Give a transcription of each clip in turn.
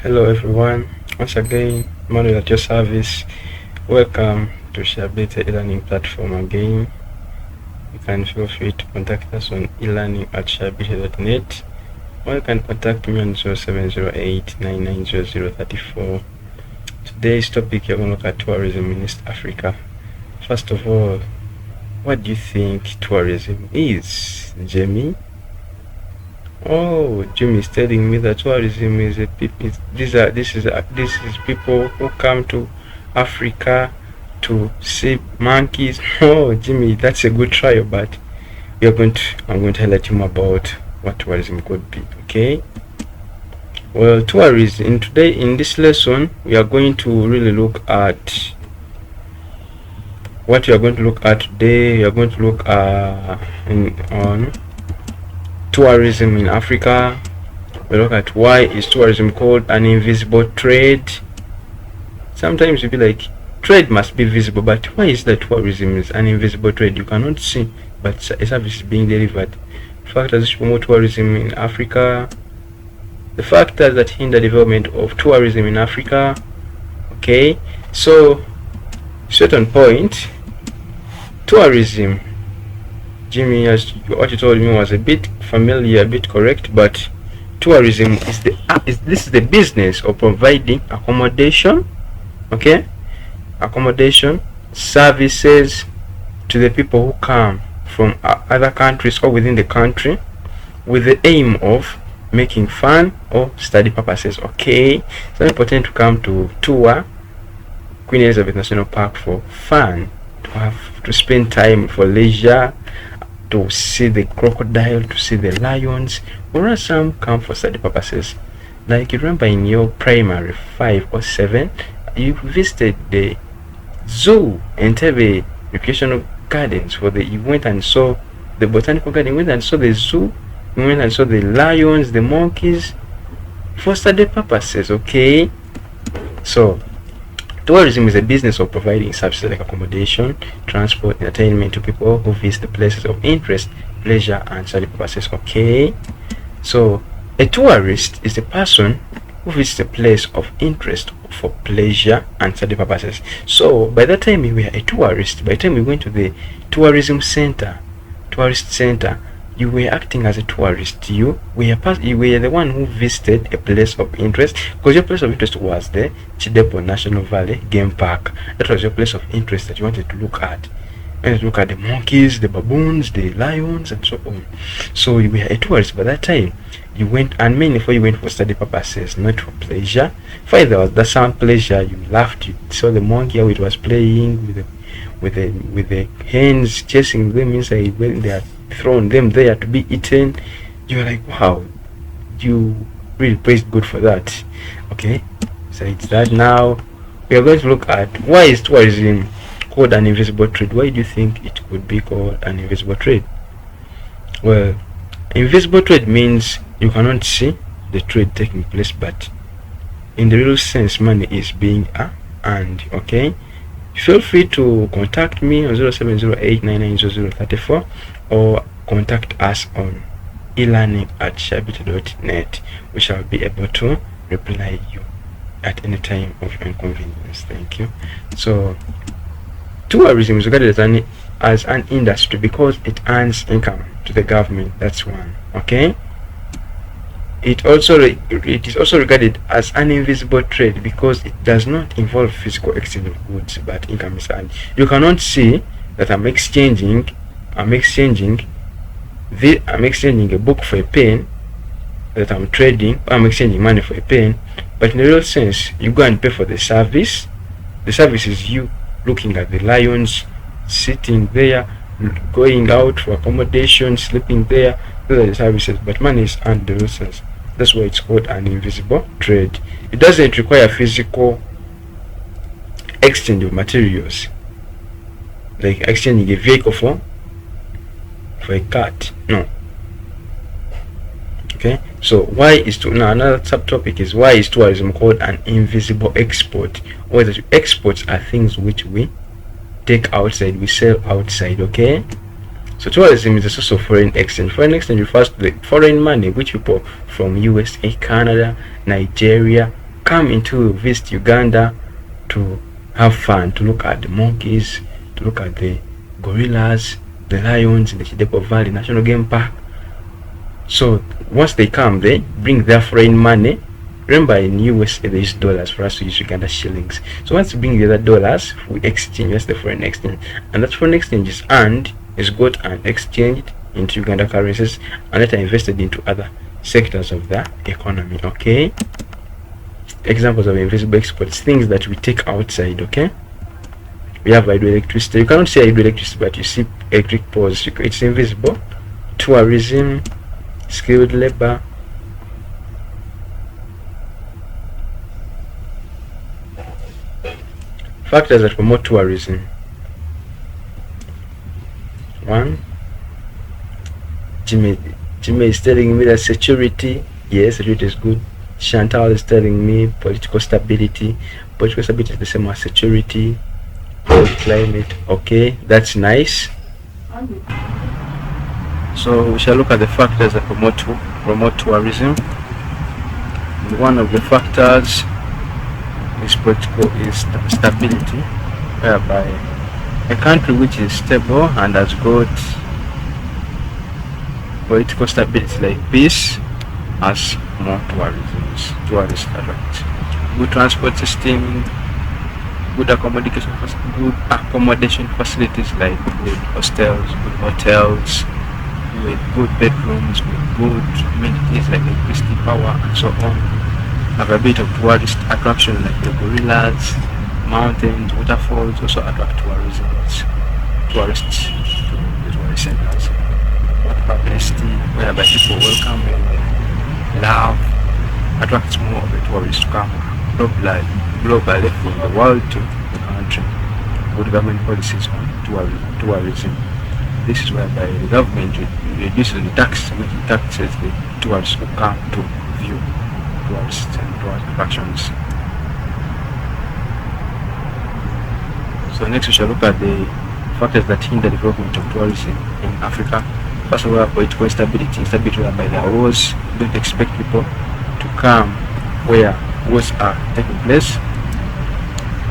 Hello everyone, once again, Manuel at your service. Welcome to Shabete e-learning platform again. You can feel free to contact us on elearning@shabete.net, or you can contact me on 0708990034. Today's topic, you're going to look at tourism in East Africa. First of all, what do you think tourism is, Jamie? Oh, Jimmy is telling me that tourism is this is people who come to Africa to see monkeys. Oh, Jimmy, that's a good trial, but I'm going to highlight him about what tourism could be. Okay. Well, tourism in this lesson we are going to really look at what we are going to look at today. We are going to look on tourism in Africa. We look at why is tourism called an invisible trade. Sometimes you'll be like, trade must be visible, but why is that tourism is an invisible trade? You cannot see, but a service is being delivered. Factors which promote tourism in Africa. The factors that hinder development of tourism in Africa. Okay, so certain point, tourism, Jimmy, as what you told me was a bit familiar, a bit correct, but tourism is the business of providing accommodation, okay, accommodation services to the people who come from other countries or within the country with the aim of making fun or study purposes. Okay, it's very important to come to tour Queen Elizabeth National Park for fun, to spend time for leisure, to see the crocodile, to see the lions, or some come for study purposes. Like you remember in your primary 5 or 7, you visited the zoo and the recreational gardens you went and saw the botanical garden, you went and saw the zoo, you went and saw the lions, the monkeys for study purposes. Okay, so tourism is a business of providing services like accommodation, transport, entertainment to people who visit the places of interest, pleasure, and study purposes. Okay, so a tourist is a person who visits a place of interest for pleasure and study purposes. So by that time you were a tourist, by the time you went to the tourist center, you were acting as a tourist. You were the one who visited a place of interest, because your place of interest was the Chidepo National Valley Game Park. That was your place of interest that you wanted to look at. You wanted to look at the monkeys, the baboons, the lions, and so on. So you were a tourist by that time. You went, and mainly you went for study purposes, not for pleasure. If there was that some pleasure, you laughed. You saw the monkey how it was playing with the hens, chasing them inside when they are thrown them there to be eaten. You're like, wow, you really praised God for that. Okay, so it's that. Now we are going to look at why is tourism called an invisible trade. Why do you think it could be called an invisible trade? Well, invisible trade means you cannot see the trade taking place, but in the real sense money is being earned. Okay, feel free to contact me on 0708990034 or contact us on elearning@shabete.net. We shall be able to reply you at any time of your inconvenience. Thank you. So tourism is regarded as an industry because it earns income to the government. That's one. Okay, it is also regarded as an invisible trade because it does not involve physical exchange of goods, but income is earned. You cannot see that I'm exchanging a book for a pen, that I'm trading, I'm exchanging money for a pen, but in the real sense you go and pay for the service. The service is you looking at the lions, sitting there, going out for accommodation, sleeping there. Those are the services, but money is earned in the real sense. That's why it's called an invisible trade. It doesn't require physical exchange of materials, like exchanging a vehicle for a cat. No. Okay, so why is now another subtopic is why is tourism called an invisible export? Or that exports are things which we take outside, we sell outside. Okay, So tourism is a source of foreign exchange. Foreign exchange refers to the foreign money which people from USA, Canada, Nigeria, come into visit Uganda to have fun, to look at the monkeys, to look at the gorillas, the lions in the Kidepo Valley National Game Park. So once they come, they bring their foreign money. Remember, in US there is dollars, for us to use Uganda shillings. So once we bring the other dollars, we exchange, that's the foreign exchange, and that foreign exchange is earned, is got and exchanged into Uganda currencies, and later invested into other sectors of the economy. Okay, examples of invisible exports, things that we take outside. Okay, we have hydroelectricity. You cannot see hydroelectricity, but you see electric poles. It's invisible. Tourism, skilled labor, factors that promote tourism. 1, Jimmy is telling me that security. Yes, security is good. Chantal is telling me political stability. Political stability is the same as security. Cold climate. Okay, that's nice. So we shall look at the factors that promote tourism. And one of the factors is stability, whereby a country which is stable and has got political stability like peace has more tourists attract. Good transport system, good accommodation facilities like good hostels, good hotels, with good bedrooms, with good amenities like electricity, power, and so on. Have a bit of tourist attraction like the gorillas, mountains, waterfalls also attract tourists to the tourist centers. Publicity, whereby people welcome and love, attracts more of the tourists to come globally from the world to the country. Good government policies on tourism. This is whereby the government reduces the tax, which taxes the tourists who come to view tourists and tourist attractions. So next we shall look at the factors that hinder development of tourism in Africa. First of all, political instability whereby there are wars. Don't expect people to come where wars are taking place.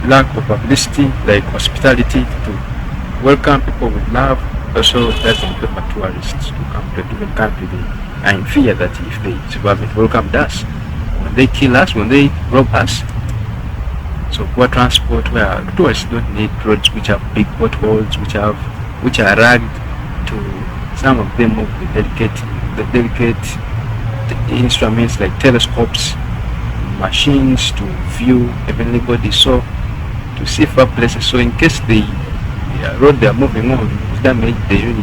Lack of publicity, like hospitality, to welcome people with love, also doesn't prefer tourists to come to a different country. They are in fear that if they haven't welcomed us, when they kill us, when they rob us. So poor transport, where tourists don't need roads which have big potholes, which are rugged. To some of them of the delicate instruments like telescopes, machines to view heavenly bodies, so to see far places. So in case the road they are moving on is damaged, it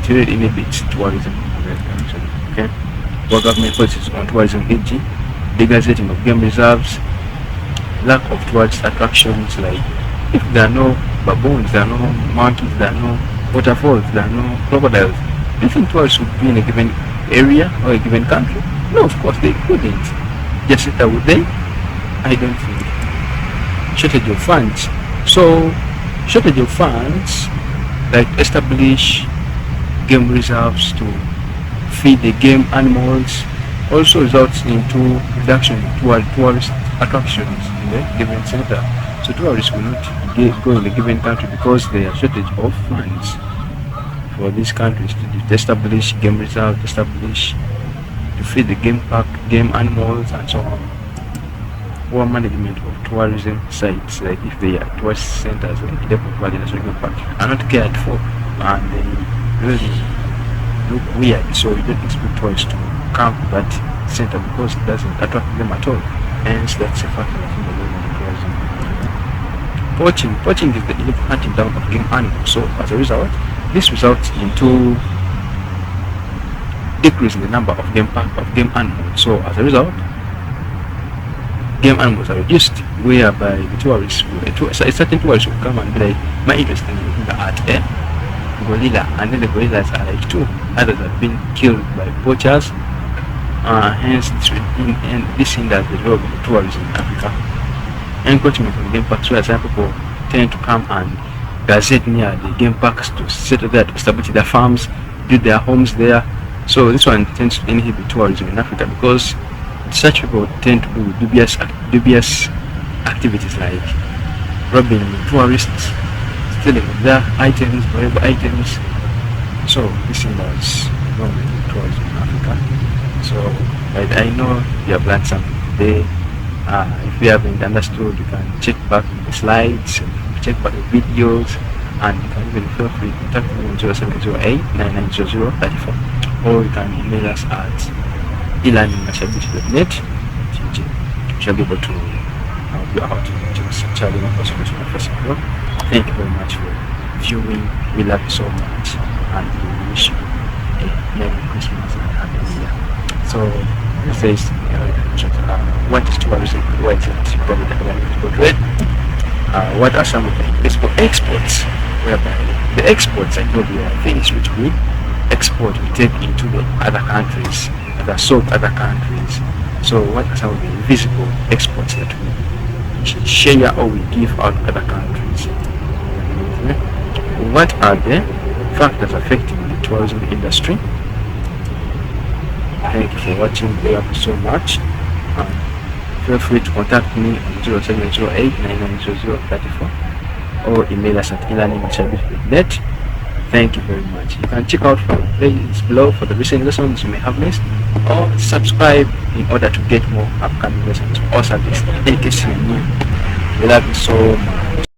really inhibits tourism. Okay, poor government policies on tourism, e.g., degazetting of game reserves, lack of tourist attractions, like if there are no baboons, there are no monkeys, there are no waterfalls, there are no crocodiles, do you think tourists would be in a given area or a given country? No, of course they couldn't. Just sit there, would they? I don't think. Shortage of funds. So shortage of funds, like establish game reserves to feed the game animals, also results into reduction toward tourist attractions in the given center. So tourists will not go in the given country because there are shortage of funds for these countries to establish game reserves, to feed the game park, game animals, and so on. Poor management of tourism sites, like if they are tourist centers like Kidepo Valley National Game Park, are not cared for and they really look weird. So you don't expect tourists to come to that center because it doesn't attract them at all. Hence, that's a factor in the tourism. Poaching is the illegal hunting down of game animals. So as a result, this results into decrease in the number of game animals. So as a result, game animals are reduced, whereby the tourists, certain tourists will come and be like, my interest in looking at a gorilla, and then the gorillas are like two. Others have been killed by poachers. Hence, this hinders the development of tourism in Africa. Encroachment on game parks, where some people tend to come and gazette near the game parks to settle there, to establish their farms, build their homes there. So this one tends to inhibit tourism in Africa because Such people tend to do dubious activities like robbing tourists, stealing their items, valuable items. So this involves normally tourism in Africa. So I know you have learned something today. If you haven't understood, you can check back the slides, check back the videos, and you can even feel free to contact me on 0708 990034, or you can email us at e-learning@shabit.net. We shall be able to help you out to Soscial first of all. Thank you very much for viewing. We love you so much, and we wish you a Merry Christmas and a Happy New Year. So this is what is tourism? What is it? What are some of the invisible exports? Whereby the exports, I told you, are things which we export, we take into the other countries, that sold other countries. So what are some of the invisible exports that we share or we give out to other countries? What are the factors affecting the tourism industry? Thank you for watching. We love you so much. Feel free to contact me on 0708 990034 or email us at e-learning@shabit.net. Thank you very much. You can check out from the playlist below for the recent lessons you may have missed, or subscribe in order to get more upcoming lessons or service in case you're new. We love you so much.